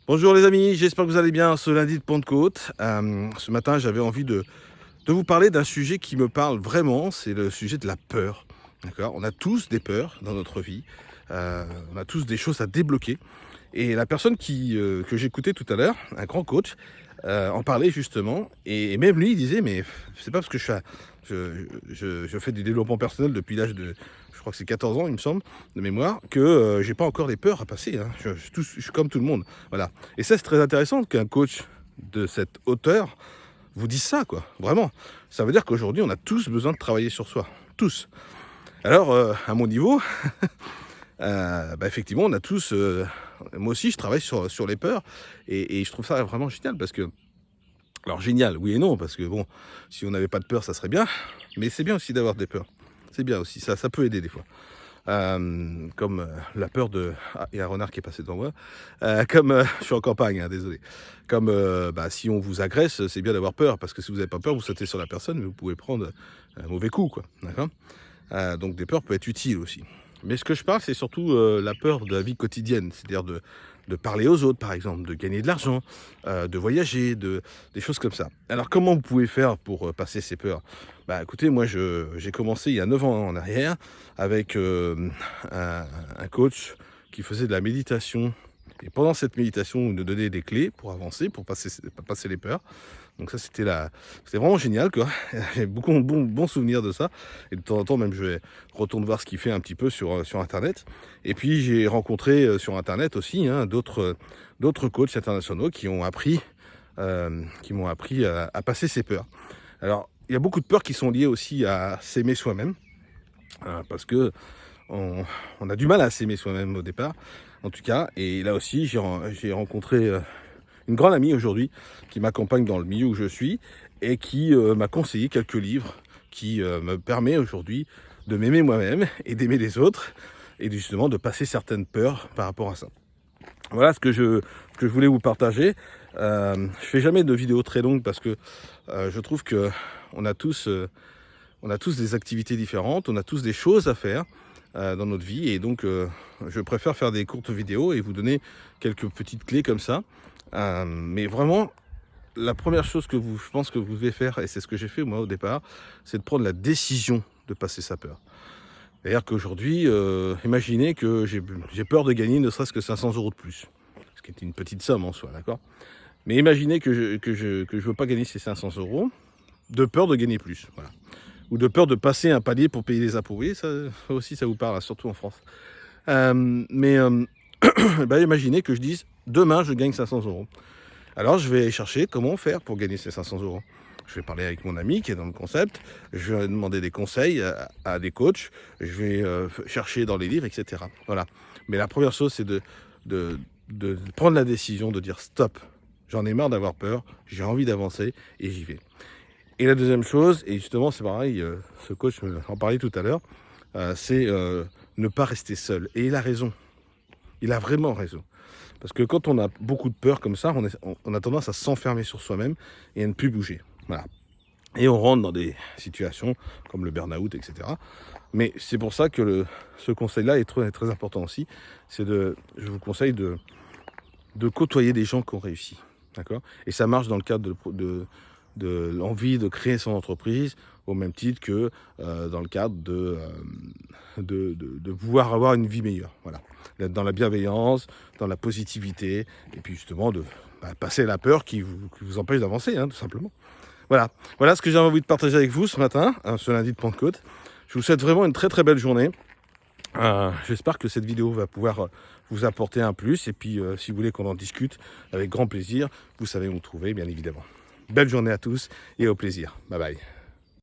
Bonjour les amis, j'espère que vous allez bien ce lundi de Pentecôte. Ce matin, j'avais envie de vous parler d'un sujet qui me parle vraiment, c'est le sujet de la peur. D'accord. On a tous des peurs dans notre vie, on a tous des choses à débloquer. Et la personne que j'écoutais tout à l'heure, un grand coach, en parlait justement. Et même lui, il disait, mais c'est pas parce que je fais du développement personnel depuis l'âge de, je crois que c'est 14 ans, il me semble, de mémoire, que j'ai pas encore des peurs à passer. Hein. Je suis comme tout le monde. Voilà. Et ça, c'est très intéressant qu'un coach de cette hauteur vous dise ça, quoi. Vraiment. Ça veut dire qu'aujourd'hui, on a tous besoin de travailler sur soi. Tous. Alors, à mon niveau, effectivement, on a tous... moi aussi, je travaille sur les peurs. Et je trouve ça vraiment génial parce que... Alors, génial, oui et non, parce que bon, si on n'avait pas de peur, ça serait bien. Mais c'est bien aussi d'avoir des peurs. C'est bien aussi, ça peut aider des fois. Comme la peur de... Ah, il y a un renard qui est passé devant moi. Je suis en campagne, hein, désolé. Comme si on vous agresse, c'est bien d'avoir peur, parce que si vous n'avez pas peur, vous sautez sur la personne, mais vous pouvez prendre un mauvais coup, quoi. D'accord. Donc des peurs peuvent être utiles aussi. Mais ce que je parle, c'est surtout la peur de la vie quotidienne, c'est-à-dire de parler aux autres, par exemple, de gagner de l'argent, de voyager, des choses comme ça. Alors, comment vous pouvez faire pour passer ces peurs? Écoutez, moi, j'ai commencé il y a 9 ans en arrière avec un coach qui faisait de la méditation. Et pendant cette méditation, il nous donnait des clés pour avancer, pour passer les peurs. Donc ça, c'était vraiment génial, quoi. J'ai beaucoup de bons souvenirs de ça. Et de temps en temps, même, je retourne voir ce qu'il fait un petit peu sur Internet. Et puis, j'ai rencontré sur Internet aussi d'autres coachs internationaux qui m'ont appris à passer ces peurs. Alors, il y a beaucoup de peurs qui sont liées aussi à s'aimer soi-même, parce que on a du mal à s'aimer soi-même au départ, en tout cas. Et là aussi, j'ai rencontré une grande amie aujourd'hui qui m'accompagne dans le milieu où je suis et qui m'a conseillé quelques livres qui me permettent aujourd'hui de m'aimer moi-même et d'aimer les autres et justement de passer certaines peurs par rapport à ça. Voilà ce que je voulais vous partager. Je fais jamais de vidéos très longues parce que je trouve que on a tous des activités différentes, on a tous des choses à faire dans notre vie et donc je préfère faire des courtes vidéos et vous donner quelques petites clés comme ça. Mais vraiment, la première chose je pense que vous devez faire, et c'est ce que j'ai fait moi au départ, c'est de prendre la décision de passer sa peur. C'est-à-dire qu'aujourd'hui, imaginez que j'ai peur de gagner ne serait-ce que 500 € de plus, ce qui est une petite somme en soi, d'accord. Mais imaginez que je veux pas gagner ces 500 €, de peur de gagner plus, voilà. Ou de peur de passer un palier pour payer les impôts. Oui, ça aussi, ça vous parle, hein, surtout en France. Imaginez que je dise, demain, je gagne 500 €. Alors, je vais chercher comment faire pour gagner ces 500 €. Je vais parler avec mon ami qui est dans le concept, je vais demander des conseils à des coachs, je vais chercher dans les livres, etc. Voilà. Mais la première chose, c'est de prendre la décision de dire stop. J'en ai marre d'avoir peur, j'ai envie d'avancer et j'y vais. Et la deuxième chose, et justement c'est pareil, ce coach en parlait tout à l'heure, c'est ne pas rester seul. Et il a raison. Il a vraiment raison. Parce que quand on a beaucoup de peur comme ça, on a tendance à s'enfermer sur soi-même et à ne plus bouger. Voilà. Et on rentre dans des situations comme le burn-out, etc. Mais c'est pour ça que ce conseil-là est très, très important aussi. Je vous conseille de côtoyer des gens qui ont réussi. D'accord. Et ça marche dans le cadre de l'envie de créer son entreprise, au même titre que dans le cadre de pouvoir avoir une vie meilleure. Voilà. D'être dans la bienveillance, dans la positivité, et puis justement de passer la peur qui vous empêche d'avancer, tout simplement. Voilà ce que j'avais envie de partager avec vous ce matin, ce lundi de Pentecôte. Je vous souhaite vraiment une très très belle journée. J'espère que cette vidéo va pouvoir vous apporter un plus. Et puis, si vous voulez qu'on en discute, avec grand plaisir, vous savez où me trouver, bien évidemment. Belle journée à tous et au plaisir. Bye bye.